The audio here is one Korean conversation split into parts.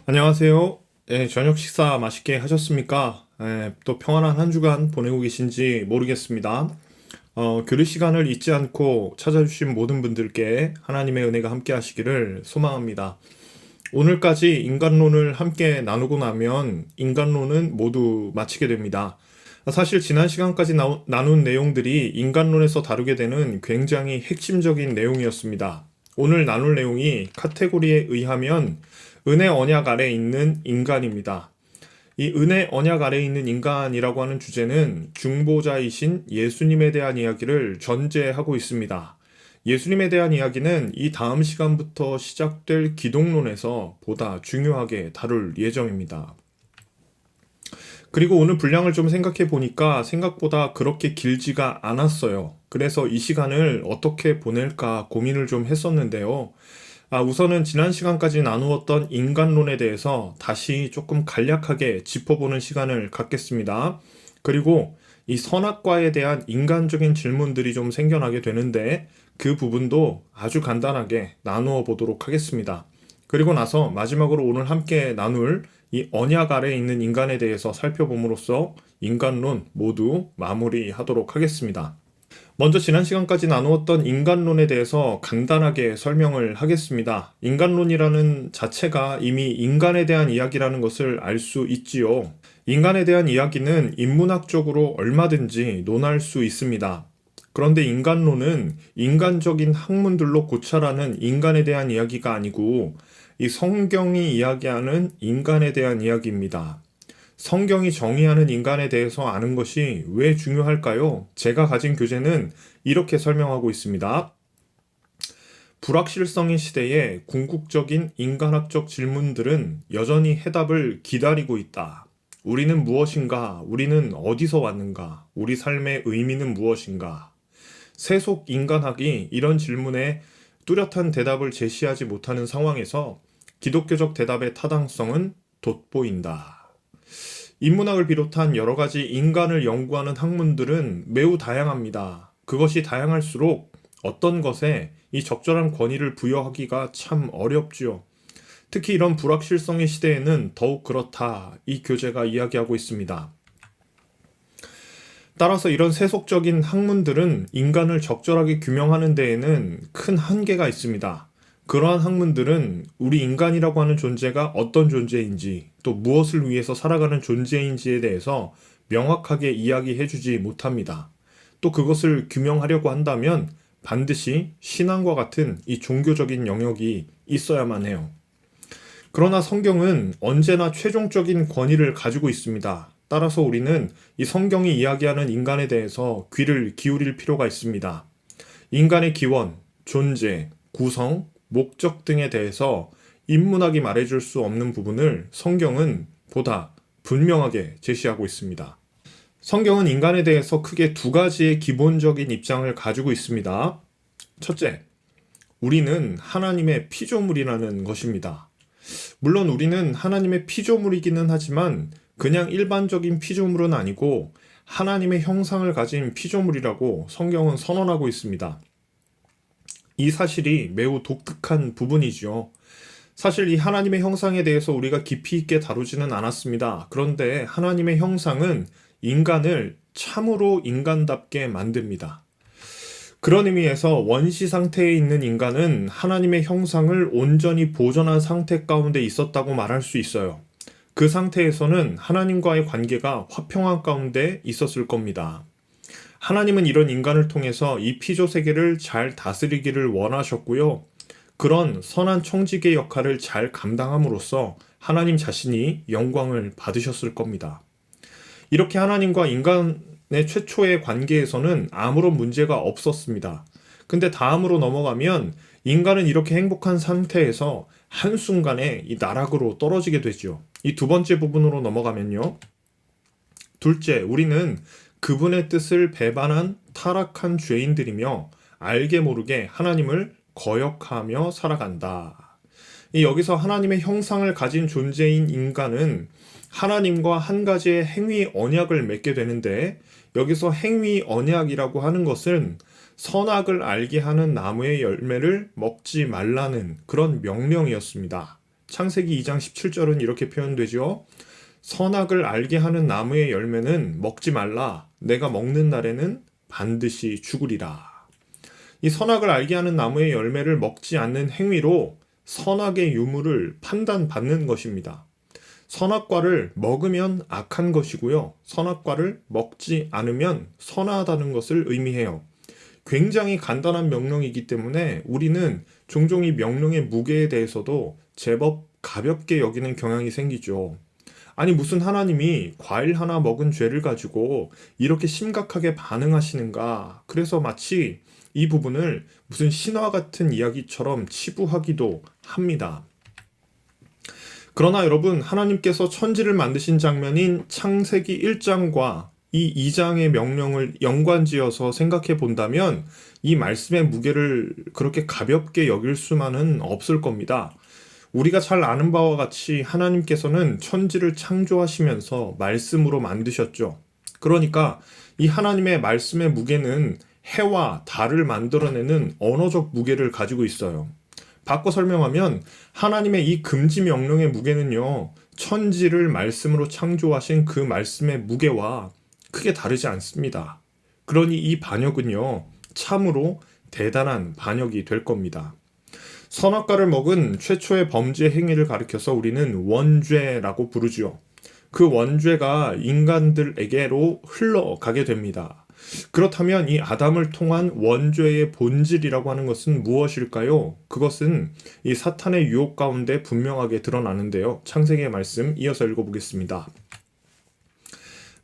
안녕하세요. 저녁 식사 맛있게 하셨습니까? 또 평안한 한 주간 보내고 계신지 모르겠습니다. 교류 시간을 잊지 않고 찾아주신 모든 분들께 하나님의 은혜가 함께 하시기를 소망합니다. 오늘까지 인간론을 함께 나누고 나면 인간론은 모두 마치게 됩니다. 사실 지난 시간까지 나눈 내용들이 인간론에서 다루게 되는 굉장히 핵심적인 내용이었습니다. 오늘 나눌 내용이 카테고리에 의하면 은혜 언약 아래 있는 인간입니다. 이 은혜 언약 아래 있는 인간이라고 하는 주제는 중보자이신 예수님에 대한 이야기를 전제하고 있습니다. 예수님에 대한 이야기는 이 다음 시간부터 시작될 기독론에서 보다 중요하게 다룰 예정입니다. 그리고 오늘 분량을 좀 생각해 보니까 생각보다 그렇게 길지가 않았어요. 그래서 이 시간을 어떻게 보낼까 고민을 좀 했었는데요. 우선은 지난 시간까지 나누었던 인간론에 대해서 다시 조금 간략하게 짚어보는 시간을 갖겠습니다. 그리고 이 선악과에 대한 인간적인 질문들이 좀 생겨나게 되는데 그 부분도 아주 간단하게 나누어 보도록 하겠습니다. 그리고 나서 마지막으로 오늘 함께 나눌 이 언약 아래에 있는 인간에 대해서 살펴봄으로써 인간론 모두 마무리하도록 하겠습니다. 먼저 지난 시간까지 나누었던 인간론에 대해서 간단하게 설명을 하겠습니다. 인간론이라는 자체가 이미 인간에 대한 이야기라는 것을 알 수 있지요. 인간에 대한 이야기는 인문학적으로 얼마든지 논할 수 있습니다. 그런데 인간론은 인간적인 학문들로 고찰하는 인간에 대한 이야기가 아니고 이 성경이 이야기하는 인간에 대한 이야기입니다. 성경이 정의하는 인간에 대해서 아는 것이 왜 중요할까요? 제가 가진 교재는 이렇게 설명하고 있습니다. 불확실성의 시대에 궁극적인 인간학적 질문들은 여전히 해답을 기다리고 있다. 우리는 무엇인가? 우리는 어디서 왔는가? 우리 삶의 의미는 무엇인가? 세속 인간학이 이런 질문에 뚜렷한 대답을 제시하지 못하는 상황에서 기독교적 대답의 타당성은 돋보인다. 인문학을 비롯한 여러 가지 인간을 연구하는 학문들은 매우 다양합니다. 그것이 다양할수록 어떤 것에 이 적절한 권위를 부여하기가 참 어렵지요. 특히 이런 불확실성의 시대에는 더욱 그렇다. 이 교재가 이야기하고 있습니다. 따라서 이런 세속적인 학문들은 인간을 적절하게 규명하는 데에는 큰 한계가 있습니다. 그러한 학문들은 우리 인간이라고 하는 존재가 어떤 존재인지 또 무엇을 위해서 살아가는 존재인지에 대해서 명확하게 이야기해주지 못합니다. 또 그것을 규명하려고 한다면 반드시 신앙과 같은 이 종교적인 영역이 있어야만 해요. 그러나 성경은 언제나 최종적인 권위를 가지고 있습니다. 따라서 우리는 이 성경이 이야기하는 인간에 대해서 귀를 기울일 필요가 있습니다. 인간의 기원, 존재, 구성, 목적 등에 대해서 인문학이 말해줄 수 없는 부분을 성경은 보다 분명하게 제시하고 있습니다. 성경은 인간에 대해서 크게 두 가지의 기본적인 입장을 가지고 있습니다. 첫째, 우리는 하나님의 피조물이라는 것입니다. 물론 우리는 하나님의 피조물이기는 하지만 그냥 일반적인 피조물은 아니고 하나님의 형상을 가진 피조물이라고 성경은 선언하고 있습니다. 이 사실이 매우 독특한 부분이죠. 사실 이 하나님의 형상에 대해서 우리가 깊이 있게 다루지는 않았습니다. 그런데 하나님의 형상은 인간을 참으로 인간답게 만듭니다. 그런 의미에서 원시 상태에 있는 인간은 하나님의 형상을 온전히 보존한 상태 가운데 있었다고 말할 수 있어요. 그 상태에서는 하나님과의 관계가 화평한 가운데 있었을 겁니다. 하나님은 이런 인간을 통해서 이 피조 세계를 잘 다스리기를 원하셨고요. 그런 선한 청지기의 역할을 잘 감당함으로써 하나님 자신이 영광을 받으셨을 겁니다. 이렇게 하나님과 인간의 최초의 관계에서는 아무런 문제가 없었습니다. 근데 다음으로 넘어가면 인간은 이렇게 행복한 상태에서 한순간에 이 나락으로 떨어지게 되죠. 이 두 번째 부분으로 넘어가면요. 둘째, 우리는 그분의 뜻을 배반한 타락한 죄인들이며 알게 모르게 하나님을 거역하며 살아간다. 여기서 하나님의 형상을 가진 존재인 인간은 하나님과 한 가지의 행위 언약을 맺게 되는데 여기서 행위 언약이라고 하는 것은 선악을 알게 하는 나무의 열매를 먹지 말라는 그런 명령이었습니다. 창세기 2장 17절은 이렇게 표현되죠. 선악을 알게 하는 나무의 열매는 먹지 말라. 내가 먹는 날에는 반드시 죽으리라. 이 선악을 알게 하는 나무의 열매를 먹지 않는 행위로 선악의 유무를 판단받는 것입니다. 선악과를 먹으면 악한 것이고요. 선악과를 먹지 않으면 선하다는 것을 의미해요. 굉장히 간단한 명령이기 때문에 우리는 종종 이 명령의 무게에 대해서도 제법 가볍게 여기는 경향이 생기죠. 아니 무슨 하나님이 과일 하나 먹은 죄를 가지고 이렇게 심각하게 반응하시는가? 그래서 마치 이 부분을 무슨 신화 같은 이야기처럼 치부하기도 합니다. 그러나 여러분, 하나님께서 천지를 만드신 장면인 창세기 1장과 이 2장의 명령을 연관지어서 생각해 본다면 이 말씀의 무게를 그렇게 가볍게 여길 수만은 없을 겁니다. 우리가 잘 아는 바와 같이 하나님께서는 천지를 창조하시면서 말씀으로 만드셨죠. 그러니까 이 하나님의 말씀의 무게는 해와 달을 만들어내는 언어적 무게를 가지고 있어요. 바꿔 설명하면 하나님의 이 금지 명령의 무게는요, 천지를 말씀으로 창조하신 그 말씀의 무게와 크게 다르지 않습니다. 그러니 이 반역은요, 참으로 대단한 반역이 될 겁니다. 선악과를 먹은 최초의 범죄 행위를 가리켜서 우리는 원죄라고 부르죠. 그 원죄가 인간들에게로 흘러가게 됩니다. 그렇다면 이 아담을 통한 원죄의 본질이라고 하는 것은 무엇일까요? 그것은 이 사탄의 유혹 가운데 분명하게 드러나는데요. 창세기의 말씀 이어서 읽어보겠습니다.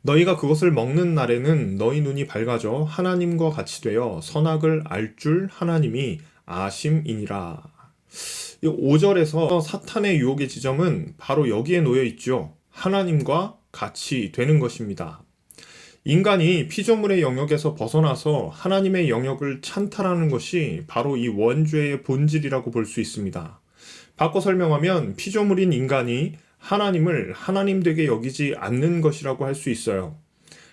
너희가 그것을 먹는 날에는 너희 눈이 밝아져 하나님과 같이 되어 선악을 알 줄 하나님이 아심이니라. 5절에서 사탄의 유혹의 지점은 바로 여기에 놓여 있죠. 하나님과 같이 되는 것입니다. 인간이 피조물의 영역에서 벗어나서 하나님의 영역을 찬탈하는 것이 바로 이 원죄의 본질이라고 볼 수 있습니다. 바꿔 설명하면 피조물인 인간이 하나님을 하나님 되게 여기지 않는 것이라고 할 수 있어요.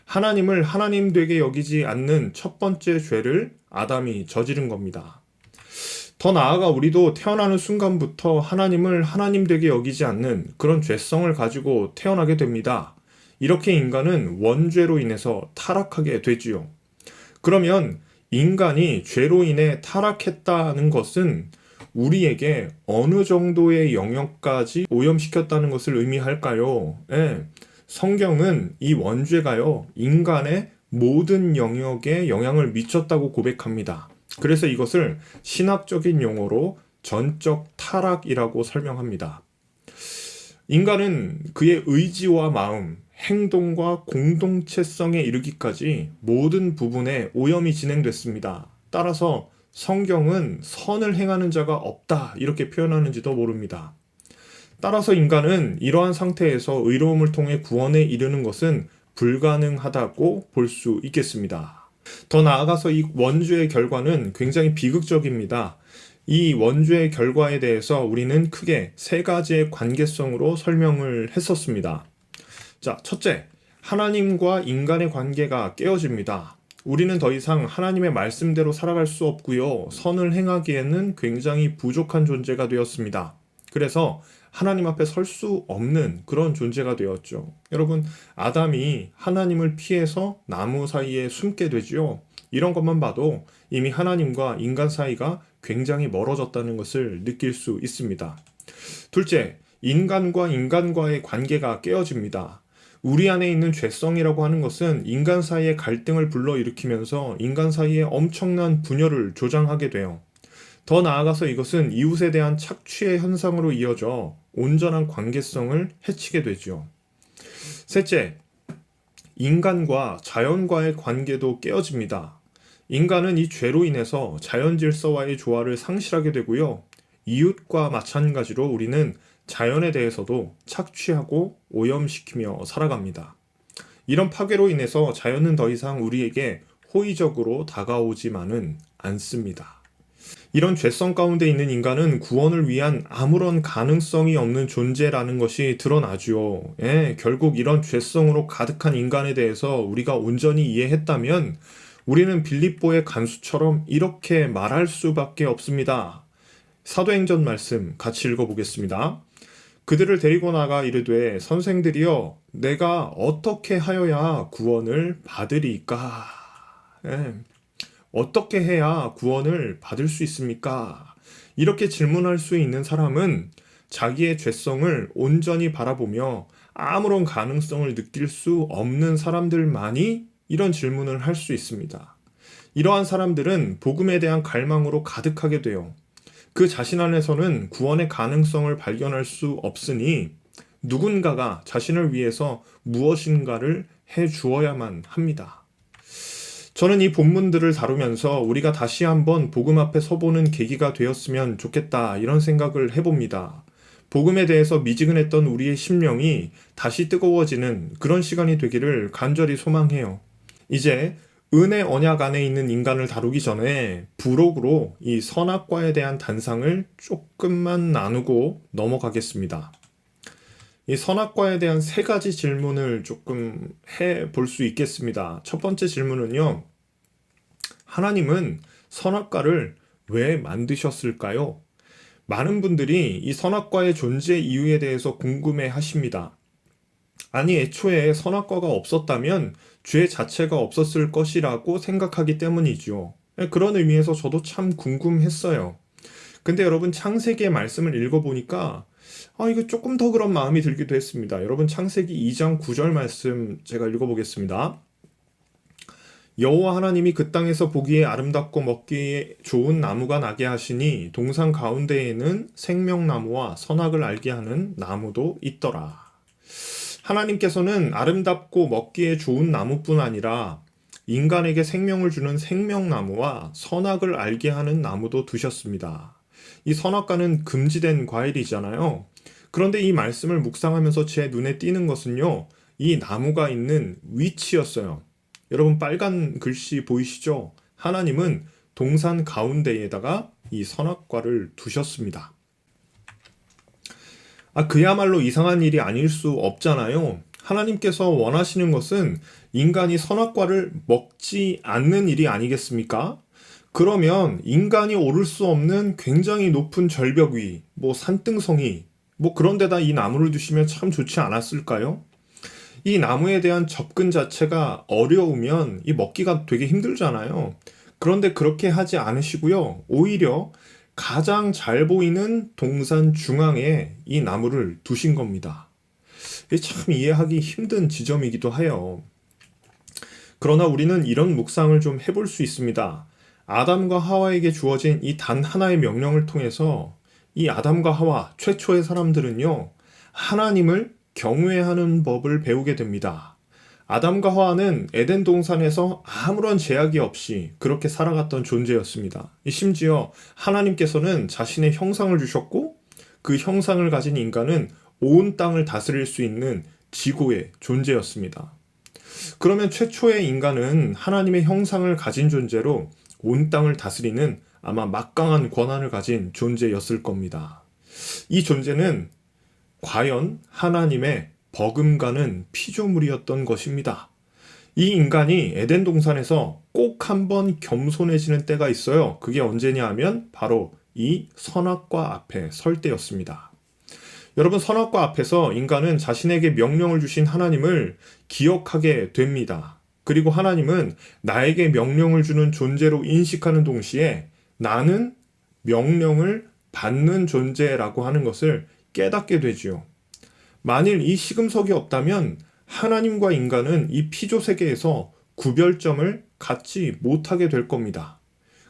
하나님을 하나님 되게 여기지 않는 첫 번째 죄를 아담이 저지른 겁니다. 더 나아가 우리도 태어나는 순간부터 하나님을 하나님 되게 여기지 않는 그런 죄성을 가지고 태어나게 됩니다. 이렇게 인간은 원죄로 인해서 타락하게 되지요. 그러면 인간이 죄로 인해 타락했다는 것은 우리에게 어느 정도의 영역까지 오염시켰다는 것을 의미할까요? 성경은 이 원죄가요, 인간의 모든 영역에 영향을 미쳤다고 고백합니다. 그래서 이것을 신학적인 용어로 전적 타락이라고 설명합니다. 인간은 그의 의지와 마음, 행동과 공동체성에 이르기까지 모든 부분에 오염이 진행됐습니다. 따라서 성경은 선을 행하는 자가 없다 이렇게 표현하는지도 모릅니다. 따라서 인간은 이러한 상태에서 의로움을 통해 구원에 이르는 것은 불가능하다고 볼 수 있겠습니다. 더 나아가서 이 원죄의 결과는 굉장히 비극적입니다. 이 원죄의 결과에 대해서 우리는 크게 세 가지의 관계성으로 설명을 했었습니다. 자, 첫째, 하나님과 인간의 관계가 깨어집니다. 우리는 더 이상 하나님의 말씀대로 살아갈 수 없고요. 선을 행하기에는 굉장히 부족한 존재가 되었습니다. 그래서 하나님 앞에 설 수 없는 그런 존재가 되었죠. 여러분, 아담이 하나님을 피해서 나무 사이에 숨게 되죠. 이런 것만 봐도 이미 하나님과 인간 사이가 굉장히 멀어졌다는 것을 느낄 수 있습니다. 둘째, 인간과 인간과의 관계가 깨어집니다. 우리 안에 있는 죄성이라고 하는 것은 인간 사이의 갈등을 불러일으키면서 인간 사이에 엄청난 분열을 조장하게 돼요. 더 나아가서 이것은 이웃에 대한 착취의 현상으로 이어져 온전한 관계성을 해치게 되죠. 셋째, 인간과 자연과의 관계도 깨어집니다. 인간은 이 죄로 인해서 자연 질서와의 조화를 상실하게 되고요. 이웃과 마찬가지로 우리는 자연에 대해서도 착취하고 오염시키며 살아갑니다. 이런 파괴로 인해서 자연은 더 이상 우리에게 호의적으로 다가오지만은 않습니다. 이런 죄성 가운데 있는 인간은 구원을 위한 아무런 가능성이 없는 존재라는 것이 드러나죠. 결국 이런 죄성으로 가득한 인간에 대해서 우리가 온전히 이해했다면 우리는 빌립보의 간수처럼 이렇게 말할 수밖에 없습니다. 사도행전 말씀 같이 읽어보겠습니다. 그들을 데리고 나가 이르되 선생들이여 내가 어떻게 하여야 구원을 받으리까? 예, 어떻게 해야 구원을 받을 수 있습니까? 이렇게 질문할 수 있는 사람은 자기의 죄성을 온전히 바라보며 아무런 가능성을 느낄 수 없는 사람들만이 이런 질문을 할 수 있습니다. 이러한 사람들은 복음에 대한 갈망으로 가득하게 돼요. 그 자신 안에서는 구원의 가능성을 발견할 수 없으니 누군가가 자신을 위해서 무엇인가를 해 주어야만 합니다. 저는 이 본문들을 다루면서 우리가 다시 한번 복음 앞에 서보는 계기가 되었으면 좋겠다 이런 생각을 해봅니다. 복음에 대해서 미지근했던 우리의 심령이 다시 뜨거워지는 그런 시간이 되기를 간절히 소망해요. 이제 은혜 언약 안에 있는 인간을 다루기 전에 부록으로 이 선악과에 대한 단상을 조금만 나누고 넘어가겠습니다. 이 선악과에 대한 세 가지 질문을 조금 해 볼 수 있겠습니다. 첫 번째 질문은요. 하나님은 선악과를 왜 만드셨을까요? 많은 분들이 이 선악과의 존재 이유에 대해서 궁금해 하십니다. 아니, 애초에 선악과가 없었다면 죄 자체가 없었을 것이라고 생각하기 때문이죠. 그런 의미에서 저도 참 궁금했어요. 근데 여러분 창세기의 말씀을 읽어보니까 이거 조금 더 그런 마음이 들기도 했습니다. 여러분 창세기 2장 9절 말씀 제가 읽어보겠습니다. 여호와 하나님이 그 땅에서 보기에 아름답고 먹기에 좋은 나무가 나게 하시니 동산 가운데에는 생명나무와 선악을 알게 하는 나무도 있더라. 하나님께서는 아름답고 먹기에 좋은 나무뿐 아니라 인간에게 생명을 주는 생명나무와 선악을 알게 하는 나무도 두셨습니다. 이 선악과는 금지된 과일이잖아요. 그런데 이 말씀을 묵상하면서 제 눈에 띄는 것은요, 이 나무가 있는 위치였어요. 여러분 빨간 글씨 보이시죠? 하나님은 동산 가운데에다가 이 선악과를 두셨습니다. 그야말로 이상한 일이 아닐 수 없잖아요. 하나님께서 원하시는 것은 인간이 선악과를 먹지 않는 일이 아니겠습니까? 그러면 인간이 오를 수 없는 굉장히 높은 절벽 위, 산등성이, 그런 데다 이 나무를 두시면 참 좋지 않았을까요? 이 나무에 대한 접근 자체가 어려우면 이 먹기가 되게 힘들잖아요. 그런데 그렇게 하지 않으시고요. 오히려 가장 잘 보이는 동산 중앙에 이 나무를 두신 겁니다. 이게 참 이해하기 힘든 지점이기도 해요. 그러나 우리는 이런 묵상을 좀 해볼 수 있습니다. 아담과 하와에게 주어진 이 단 하나의 명령을 통해서 이 아담과 하와 최초의 사람들은요, 하나님을 경외하는 법을 배우게 됩니다. 아담과 하와는 에덴 동산에서 아무런 제약이 없이 그렇게 살아갔던 존재였습니다. 심지어 하나님께서는 자신의 형상을 주셨고 그 형상을 가진 인간은 온 땅을 다스릴 수 있는 지고의 존재였습니다. 그러면 최초의 인간은 하나님의 형상을 가진 존재로 온 땅을 다스리는 아마 막강한 권한을 가진 존재였을 겁니다. 이 존재는 과연 하나님의 버금가는 피조물이었던 것입니다. 이 인간이 에덴 동산에서 꼭 한번 겸손해지는 때가 있어요. 그게 언제냐 하면 바로 이 선악과 앞에 설 때였습니다. 여러분, 선악과 앞에서 인간은 자신에게 명령을 주신 하나님을 기억하게 됩니다. 그리고 하나님은 나에게 명령을 주는 존재로 인식하는 동시에 나는 명령을 받는 존재라고 하는 것을 깨닫게 되지요. 만일 이 시금석이 없다면 하나님과 인간은 이 피조 세계에서 구별점을 갖지 못하게 될 겁니다.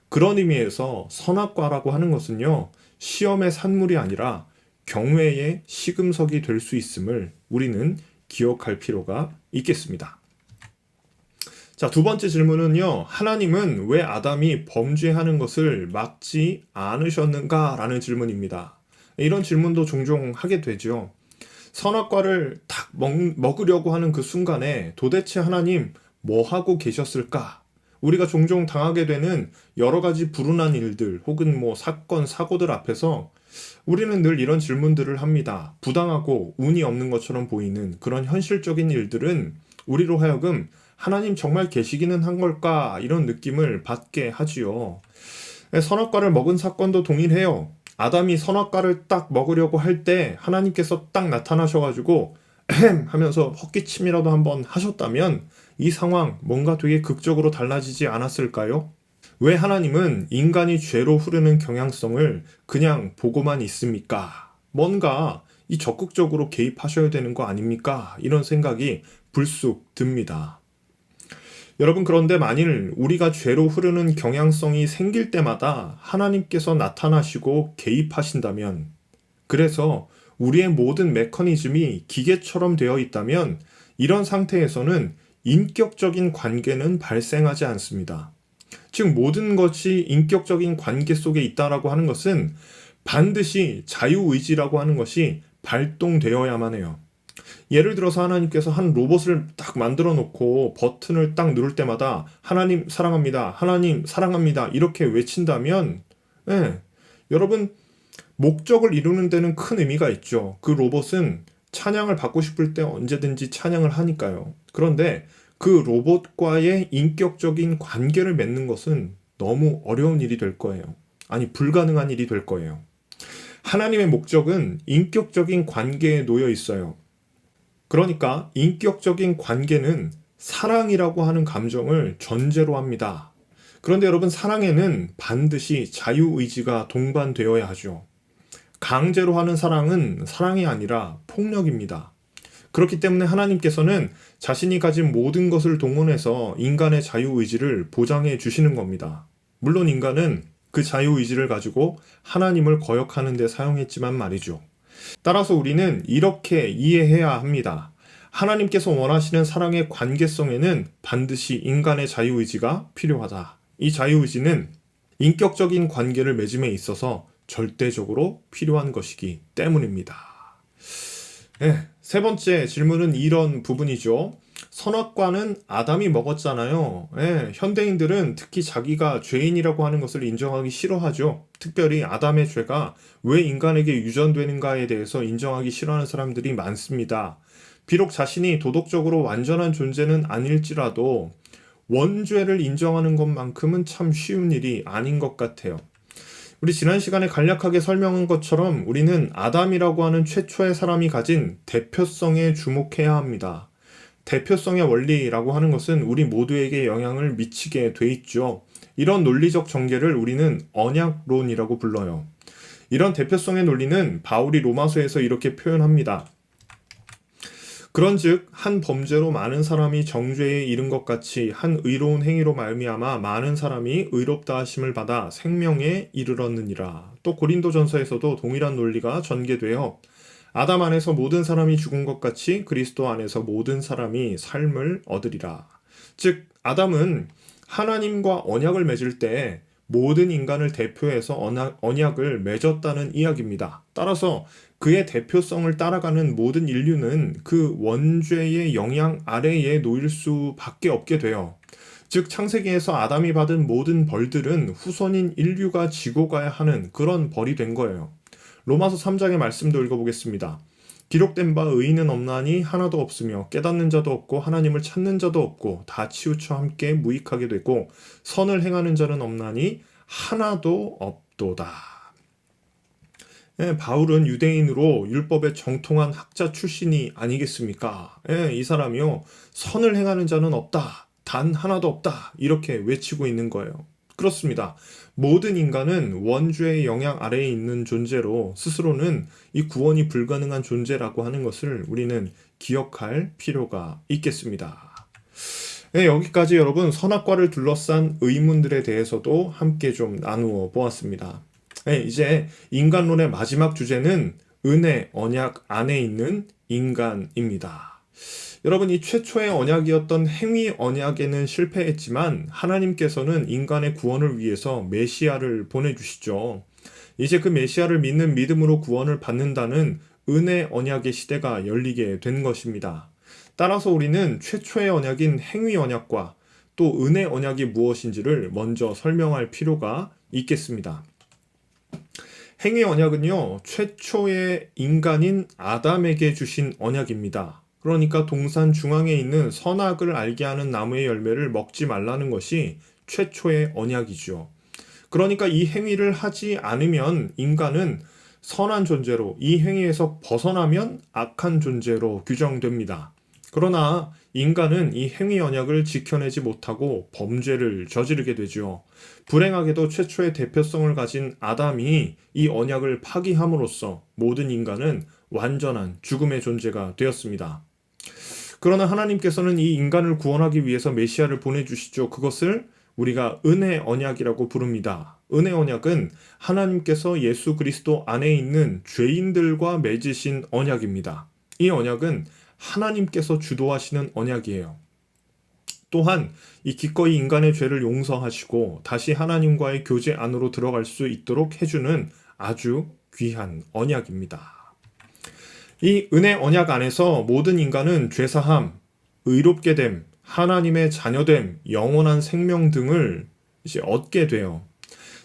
그런 의미에서 선악과라고 하는 것은요, 시험의 산물이 아니라 경외의 시금석이 될 수 있음을 우리는 기억할 필요가 있겠습니다. 자, 두 번째 질문은요, 하나님은 왜 아담이 범죄하는 것을 막지 않으셨는가? 라는 질문입니다. 이런 질문도 종종 하게 되죠. 선악과를 딱 먹으려고 하는 그 순간에 도대체 하나님 뭐 하고 계셨을까? 우리가 종종 당하게 되는 여러 가지 불운한 일들 혹은 사건, 사고들 앞에서 우리는 늘 이런 질문들을 합니다. 부당하고 운이 없는 것처럼 보이는 그런 현실적인 일들은 우리로 하여금 하나님 정말 계시기는 한 걸까? 이런 느낌을 받게 하지요. 선악과를 먹은 사건도 동일해요. 아담이 선악과를 딱 먹으려고 할 때 하나님께서 딱 나타나셔가지고 에헴 하면서 헛기침이라도 한번 하셨다면 이 상황 뭔가 되게 극적으로 달라지지 않았을까요? 왜 하나님은 인간이 죄로 흐르는 경향성을 그냥 보고만 있습니까? 뭔가 이 적극적으로 개입하셔야 되는 거 아닙니까? 이런 생각이 불쑥 듭니다. 여러분, 그런데 만일 우리가 죄로 흐르는 경향성이 생길 때마다 하나님께서 나타나시고 개입하신다면, 그래서 우리의 모든 메커니즘이 기계처럼 되어 있다면 이런 상태에서는 인격적인 관계는 발생하지 않습니다. 즉 모든 것이 인격적인 관계 속에 있다라고 하는 것은 반드시 자유의지라고 하는 것이 발동되어야만 해요. 예를 들어서 하나님께서 한 로봇을 딱 만들어 놓고 버튼을 딱 누를 때마다 하나님 사랑합니다. 하나님 사랑합니다. 이렇게 외친다면 예, 여러분 목적을 이루는 데는 큰 의미가 있죠. 그 로봇은 찬양을 받고 싶을 때 언제든지 찬양을 하니까요. 그런데 그 로봇과의 인격적인 관계를 맺는 것은 너무 어려운 일이 될 거예요. 아니, 불가능한 일이 될 거예요. 하나님의 목적은 인격적인 관계에 놓여 있어요. 그러니까 인격적인 관계는 사랑이라고 하는 감정을 전제로 합니다. 그런데 여러분, 사랑에는 반드시 자유의지가 동반되어야 하죠. 강제로 하는 사랑은 사랑이 아니라 폭력입니다. 그렇기 때문에 하나님께서는 자신이 가진 모든 것을 동원해서 인간의 자유의지를 보장해 주시는 겁니다. 물론 인간은 그 자유의지를 가지고 하나님을 거역하는 데 사용했지만 말이죠. 따라서 우리는 이렇게 이해해야 합니다. 하나님께서 원하시는 사랑의 관계성에는 반드시 인간의 자유의지가 필요하다. 이 자유의지는 인격적인 관계를 맺음에 있어서 절대적으로 필요한 것이기 때문입니다. 네, 세 번째 질문은 이런 부분이죠. 선악과는 아담이 먹었잖아요. 예, 현대인들은 특히 자기가 죄인이라고 하는 것을 인정하기 싫어하죠. 특별히 아담의 죄가 왜 인간에게 유전되는가에 대해서 인정하기 싫어하는 사람들이 많습니다. 비록 자신이 도덕적으로 완전한 존재는 아닐지라도 원죄를 인정하는 것만큼은 참 쉬운 일이 아닌 것 같아요. 우리 지난 시간에 간략하게 설명한 것처럼 우리는 아담이라고 하는 최초의 사람이 가진 대표성에 주목해야 합니다. 대표성의 원리라고 하는 것은 우리 모두에게 영향을 미치게 돼 있죠. 이런 논리적 전개를 우리는 언약론이라고 불러요. 이런 대표성의 논리는 바울이 로마서에서 이렇게 표현합니다. 그런즉 한 범죄로 많은 사람이 정죄에 이른 것 같이 한 의로운 행위로 말미암아 많은 사람이 의롭다 하심을 받아 생명에 이르렀느니라. 또 고린도전서에서도 동일한 논리가 전개되어 아담 안에서 모든 사람이 죽은 것 같이 그리스도 안에서 모든 사람이 삶을 얻으리라. 즉 아담은 하나님과 언약을 맺을 때 모든 인간을 대표해서 언약을 맺었다는 이야기입니다. 따라서 그의 대표성을 따라가는 모든 인류는 그 원죄의 영향 아래에 놓일 수밖에 없게 돼요. 즉 창세기에서 아담이 받은 모든 벌들은 후손인 인류가 지고 가야 하는 그런 벌이 된 거예요. 로마서 3장의 말씀도 읽어보겠습니다. 기록된 바 의인은 없나니 하나도 없으며 깨닫는 자도 없고 하나님을 찾는 자도 없고 다 치우쳐 함께 무익하게 되고 선을 행하는 자는 없나니 하나도 없도다. 예, 바울은 유대인으로 율법에 정통한 학자 출신이 아니겠습니까? 예, 이 사람이요, 선을 행하는 자는 없다, 단 하나도 없다, 이렇게 외치고 있는 거예요. 그렇습니다. 모든 인간은 원죄의 영향 아래에 있는 존재로 스스로는 이 구원이 불가능한 존재라고 하는 것을 우리는 기억할 필요가 있겠습니다. 네, 여기까지 여러분 선악과를 둘러싼 의문들에 대해서도 함께 좀 나누어 보았습니다. 네, 이제 인간론의 마지막 주제는 은혜, 언약 안에 있는 인간입니다. 여러분, 이 최초의 언약이었던 행위 언약에는 실패했지만 하나님께서는 인간의 구원을 위해서 메시아를 보내주시죠. 이제 그 메시아를 믿는 믿음으로 구원을 받는다는 은혜 언약의 시대가 열리게 된 것입니다. 따라서 우리는 최초의 언약인 행위 언약과 또 은혜 언약이 무엇인지를 먼저 설명할 필요가 있겠습니다. 행위 언약은요, 최초의 인간인 아담에게 주신 언약입니다. 그러니까 동산 중앙에 있는 선악을 알게 하는 나무의 열매를 먹지 말라는 것이 최초의 언약이죠. 그러니까 이 행위를 하지 않으면 인간은 선한 존재로, 이 행위에서 벗어나면 악한 존재로 규정됩니다. 그러나 인간은 이 행위 언약을 지켜내지 못하고 범죄를 저지르게 되죠. 불행하게도 최초의 대표성을 가진 아담이 이 언약을 파기함으로써 모든 인간은 완전한 죽음의 존재가 되었습니다. 그러나 하나님께서는 이 인간을 구원하기 위해서 메시아를 보내주시죠. 그것을 우리가 은혜 언약이라고 부릅니다. 은혜 언약은 하나님께서 예수 그리스도 안에 있는 죄인들과 맺으신 언약입니다. 이 언약은 하나님께서 주도하시는 언약이에요. 또한 이 기꺼이 인간의 죄를 용서하시고 다시 하나님과의 교제 안으로 들어갈 수 있도록 해주는 아주 귀한 언약입니다. 이 은혜 언약 안에서 모든 인간은 죄사함, 의롭게 됨, 하나님의 자녀됨, 영원한 생명 등을 이제 얻게 돼요.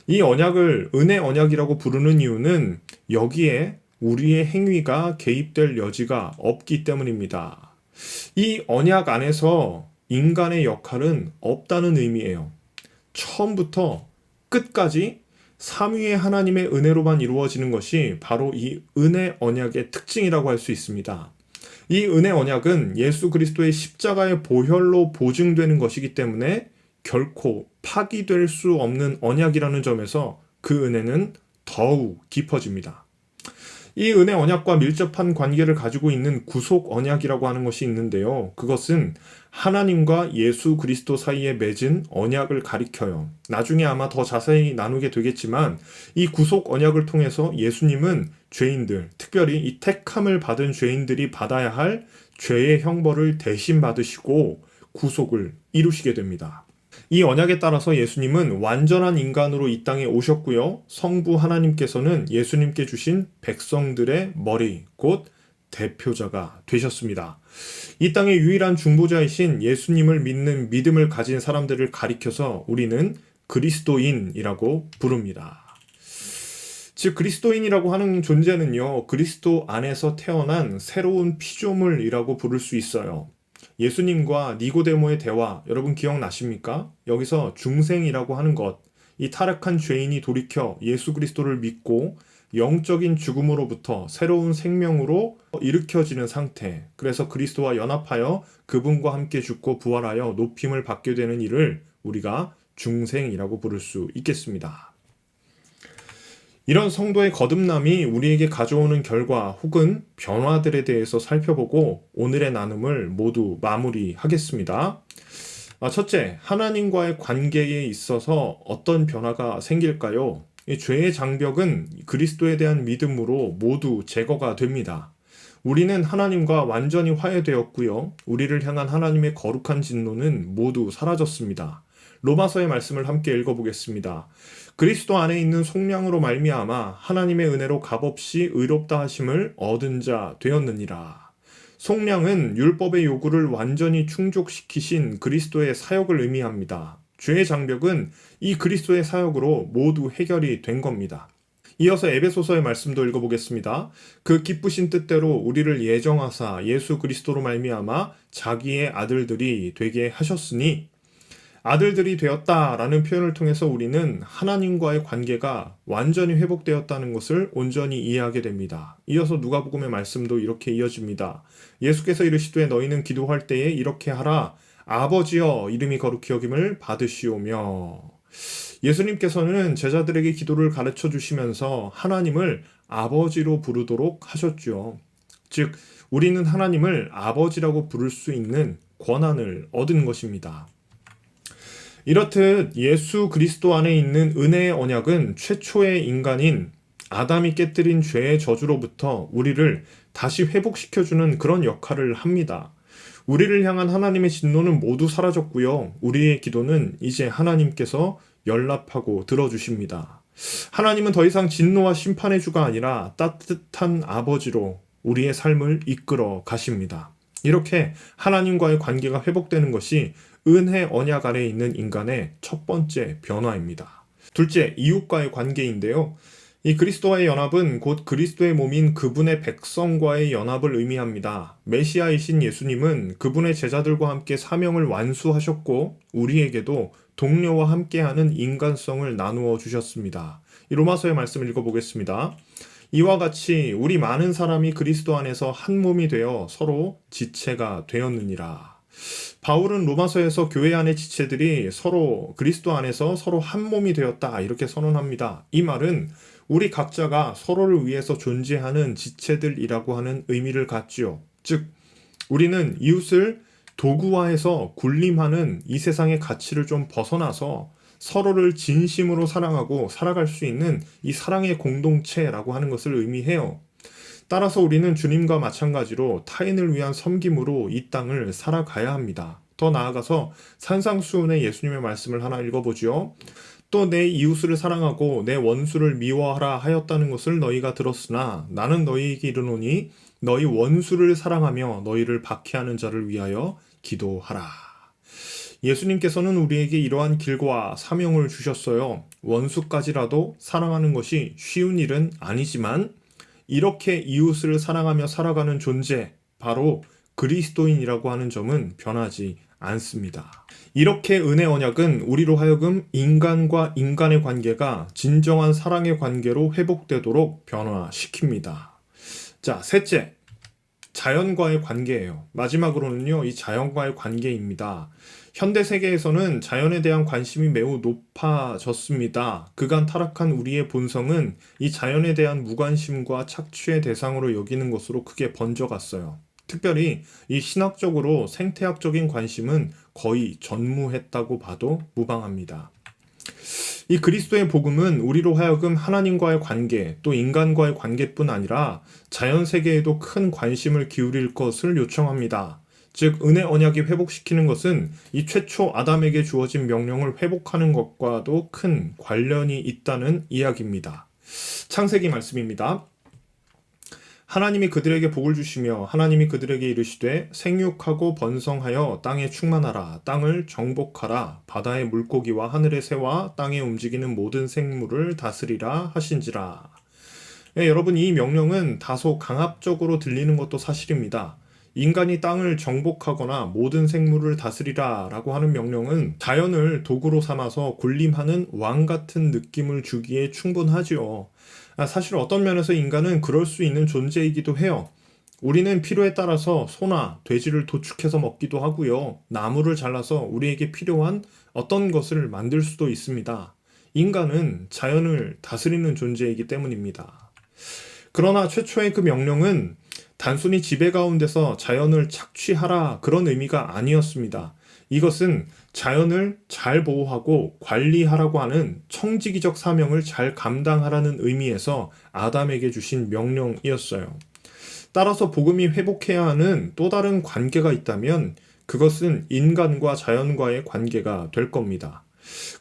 이 언약을 은혜 언약이라고 부르는 이유는 여기에 우리의 행위가 개입될 여지가 없기 때문입니다. 이 언약 안에서 인간의 역할은 없다는 의미예요. 처음부터 끝까지 삼위의 하나님의 은혜로만 이루어지는 것이 바로 이 은혜 언약의 특징이라고 할 수 있습니다. 이 은혜 언약은 예수 그리스도의 십자가의 보혈로 보증되는 것이기 때문에 결코 파기될 수 없는 언약이라는 점에서 그 은혜는 더욱 깊어집니다. 이 은혜 언약과 밀접한 관계를 가지고 있는 구속 언약이라고 하는 것이 있는데요. 그것은 하나님과 예수 그리스도 사이에 맺은 언약을 가리켜요. 나중에 아마 더 자세히 나누게 되겠지만 이 구속 언약을 통해서 예수님은 죄인들, 특별히 이 택함을 받은 죄인들이 받아야 할 죄의 형벌을 대신 받으시고 구속을 이루시게 됩니다. 이 언약에 따라서 예수님은 완전한 인간으로 이 땅에 오셨고요. 성부 하나님께서는 예수님께 주신 백성들의 머리, 곧 대표자가 되셨습니다. 이 땅의 유일한 중보자이신 예수님을 믿는 믿음을 가진 사람들을 가리켜서 우리는 그리스도인이라고 부릅니다. 즉 그리스도인이라고 하는 존재는요, 그리스도 안에서 태어난 새로운 피조물이라고 부를 수 있어요. 예수님과 니고데모의 대화, 여러분 기억나십니까? 여기서 중생이라고 하는 것, 이 타락한 죄인이 돌이켜 예수 그리스도를 믿고 영적인 죽음으로부터 새로운 생명으로 일으켜지는 상태, 그래서 그리스도와 연합하여 그분과 함께 죽고 부활하여 높임을 받게 되는 일을 우리가 중생이라고 부를 수 있겠습니다. 이런 성도의 거듭남이 우리에게 가져오는 결과 혹은 변화들에 대해서 살펴보고 오늘의 나눔을 모두 마무리하겠습니다. 첫째, 하나님과의 관계에 있어서 어떤 변화가 생길까요? 이 죄의 장벽은 그리스도에 대한 믿음으로 모두 제거가 됩니다. 우리는 하나님과 완전히 화해되었고요. 우리를 향한 하나님의 거룩한 진노는 모두 사라졌습니다. 로마서의 말씀을 함께 읽어보겠습니다. 그리스도 안에 있는 속량으로 말미암아 하나님의 은혜로 값없이 의롭다 하심을 얻은 자 되었느니라. 속량은 율법의 요구를 완전히 충족시키신 그리스도의 사역을 의미합니다. 죄의 장벽은 이 그리스도의 사역으로 모두 해결이 된 겁니다. 이어서 에베소서의 말씀도 읽어보겠습니다. 그 기쁘신 뜻대로 우리를 예정하사 예수 그리스도로 말미암아 자기의 아들들이 되게 하셨으니, 아들들이 되었다라는 표현을 통해서 우리는 하나님과의 관계가 완전히 회복되었다는 것을 온전히 이해하게 됩니다. 이어서 누가복음의 말씀도 이렇게 이어집니다. 예수께서 이르시되 너희는 기도할 때에 이렇게 하라. 아버지여 이름이 거룩히 여김을 받으시오며. 예수님께서는 제자들에게 기도를 가르쳐 주시면서 하나님을 아버지로 부르도록 하셨죠. 즉 우리는 하나님을 아버지라고 부를 수 있는 권한을 얻은 것입니다. 이렇듯 예수 그리스도 안에 있는 은혜의 언약은 최초의 인간인 아담이 깨뜨린 죄의 저주로부터 우리를 다시 회복시켜주는 그런 역할을 합니다. 우리를 향한 하나님의 진노는 모두 사라졌고요. 우리의 기도는 이제 하나님께서 연락하고 들어주십니다. 하나님은 더 이상 진노와 심판의 주가 아니라 따뜻한 아버지로 우리의 삶을 이끌어 가십니다. 이렇게 하나님과의 관계가 회복되는 것이 은혜 언약 아래에 있는 인간의 첫 번째 변화입니다. 둘째, 이웃과의 관계인데요. 이 그리스도와의 연합은 곧 그리스도의 몸인 그분의 백성과의 연합을 의미합니다. 메시아이신 예수님은 그분의 제자들과 함께 사명을 완수하셨고 우리에게도 동료와 함께하는 인간성을 나누어 주셨습니다. 이 로마서의 말씀을 읽어보겠습니다. 이와 같이 우리 많은 사람이 그리스도 안에서 한 몸이 되어 서로 지체가 되었느니라. 바울은 로마서에서 교회 안의 지체들이 서로 그리스도 안에서 서로 한 몸이 되었다 이렇게 선언합니다. 이 말은 우리 각자가 서로를 위해서 존재하는 지체들이라고 하는 의미를 갖지요. 즉 우리는 이웃을 도구화해서 군림하는 이 세상의 가치를 좀 벗어나서 서로를 진심으로 사랑하고 살아갈 수 있는 이 사랑의 공동체라고 하는 것을 의미해요. 따라서 우리는 주님과 마찬가지로 타인을 위한 섬김으로 이 땅을 살아가야 합니다. 더 나아가서 산상수훈의 예수님의 말씀을 하나 읽어보죠. 또 내 이웃을 사랑하고 내 원수를 미워하라 하였다는 것을 너희가 들었으나 나는 너희에게 이르노니 너희 원수를 사랑하며 너희를 박해하는 자를 위하여 기도하라. 예수님께서는 우리에게 이러한 길과 사명을 주셨어요. 원수까지라도 사랑하는 것이 쉬운 일은 아니지만 이렇게 이웃을 사랑하며 살아가는 존재, 바로 그리스도인이라고 하는 점은 변하지 않습니다. 이렇게 은혜 언약은 우리로 하여금 인간과 인간의 관계가 진정한 사랑의 관계로 회복되도록 변화시킵니다. 자, 셋째, 자연과의 관계예요. 마지막으로는요, 이 자연과의 관계입니다. 현대 세계에서는 자연에 대한 관심이 매우 높아졌습니다. 그간 타락한 우리의 본성은 이 자연에 대한 무관심과 착취의 대상으로 여기는 것으로 크게 번져갔어요. 특별히 이 신학적으로 생태학적인 관심은 거의 전무했다고 봐도 무방합니다. 이 그리스도의 복음은 우리로 하여금 하나님과의 관계, 또 인간과의 관계뿐 아니라 자연 세계에도 큰 관심을 기울일 것을 요청합니다. 즉 은혜 언약이 회복시키는 것은 이 최초 아담에게 주어진 명령을 회복하는 것과도 큰 관련이 있다는 이야기입니다. 창세기 말씀입니다. 하나님이 그들에게 복을 주시며 하나님이 그들에게 이르시되 생육하고 번성하여 땅에 충만하라. 땅을 정복하라. 바다의 물고기와 하늘의 새와 땅에 움직이는 모든 생물을 다스리라 하신지라. 여러분, 이 명령은 다소 강압적으로 들리는 것도 사실입니다. 인간이 땅을 정복하거나 모든 생물을 다스리라 라고 하는 명령은 자연을 도구로 삼아서 군림하는 왕 같은 느낌을 주기에 충분하지요. 사실 어떤 면에서 인간은 그럴 수 있는 존재이기도 해요. 우리는 필요에 따라서 소나 돼지를 도축해서 먹기도 하고요. 나무를 잘라서 우리에게 필요한 어떤 것을 만들 수도 있습니다. 인간은 자연을 다스리는 존재이기 때문입니다. 그러나 최초의 그 명령은 단순히 지배 가운데서 자연을 착취하라 그런 의미가 아니었습니다. 이것은 자연을 잘 보호하고 관리하라고 하는 청지기적 사명을 잘 감당하라는 의미에서 아담에게 주신 명령이었어요. 따라서 복음이 회복해야 하는 또 다른 관계가 있다면 그것은 인간과 자연과의 관계가 될 겁니다.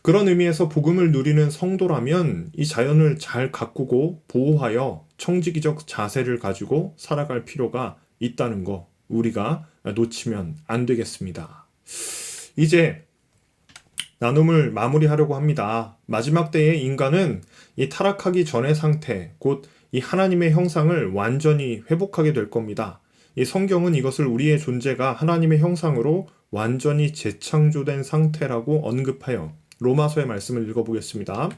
그런 의미에서 복음을 누리는 성도라면 이 자연을 잘 가꾸고 보호하여 청지기적 자세를 가지고 살아갈 필요가 있다는 거 우리가 놓치면 안 되겠습니다. 이제 나눔을 마무리하려고 합니다. 마지막 때의 인간은 이 타락하기 전의 상태, 곧 이 하나님의 형상을 완전히 회복하게 될 겁니다. 이 성경은 이것을 우리의 존재가 하나님의 형상으로 완전히 재창조된 상태라고 언급하여 로마서의 말씀을 읽어보겠습니다.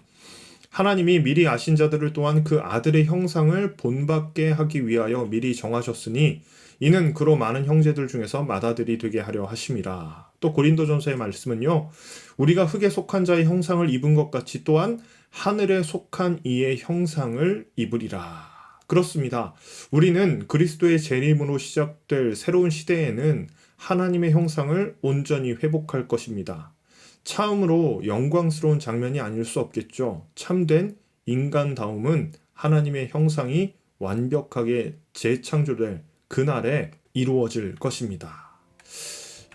하나님이 미리 아신 자들을 또한 그 아들의 형상을 본받게 하기 위하여 미리 정하셨으니 이는 그로 많은 형제들 중에서 맏아들이 되게 하려 하심이라. 또 고린도전서의 말씀은요. 우리가 흙에 속한 자의 형상을 입은 것 같이 또한 하늘에 속한 이의 형상을 입으리라. 그렇습니다. 우리는 그리스도의 재림으로 시작될 새로운 시대에는 하나님의 형상을 온전히 회복할 것입니다. 참으로 영광스러운 장면이 아닐 수 없겠죠. 참된 인간다움은 하나님의 형상이 완벽하게 재창조될 그날에 이루어질 것입니다.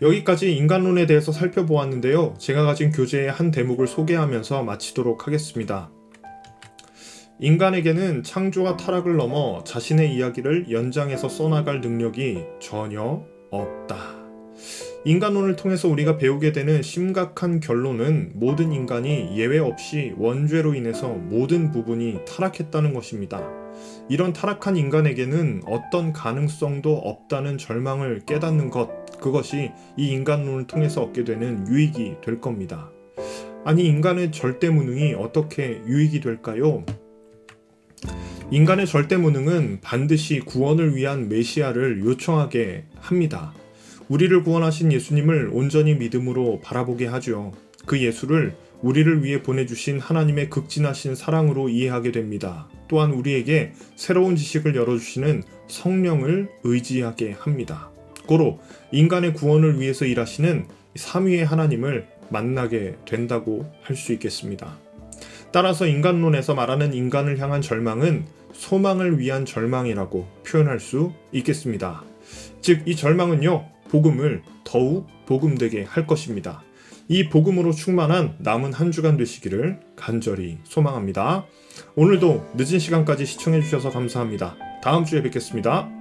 여기까지 인간론에 대해서 살펴보았는데요. 제가 가진 교재의 한 대목을 소개하면서 마치도록 하겠습니다. 인간에게는 창조와 타락을 넘어 자신의 이야기를 연장해서 써나갈 능력이 전혀 없다. 인간론을 통해서 우리가 배우게 되는 심각한 결론은 모든 인간이 예외 없이 원죄로 인해서 모든 부분이 타락했다는 것입니다. 이런 타락한 인간에게는 어떤 가능성도 없다는 절망을 깨닫는 것, 그것이 이 인간론을 통해서 얻게 되는 유익이 될 겁니다. 아니, 인간의 절대무능이 어떻게 유익이 될까요? 인간의 절대무능은 반드시 구원을 위한 메시아를 요청하게 합니다. 우리를 구원하신 예수님을 온전히 믿음으로 바라보게 하죠. 그 예수를 우리를 위해 보내주신 하나님의 극진하신 사랑으로 이해하게 됩니다. 또한 우리에게 새로운 지식을 열어주시는 성령을 의지하게 합니다. 고로 인간의 구원을 위해서 일하시는 삼위의 하나님을 만나게 된다고 할 수 있겠습니다. 따라서 인간론에서 말하는 인간을 향한 절망은 소망을 위한 절망이라고 표현할 수 있겠습니다. 즉, 이 절망은요, 복음을 더욱 복음되게 할 것입니다. 이 복음으로 충만한 남은 한 주간 되시기를 간절히 소망합니다. 오늘도 늦은 시간까지 시청해 주셔서 감사합니다. 다음 주에 뵙겠습니다.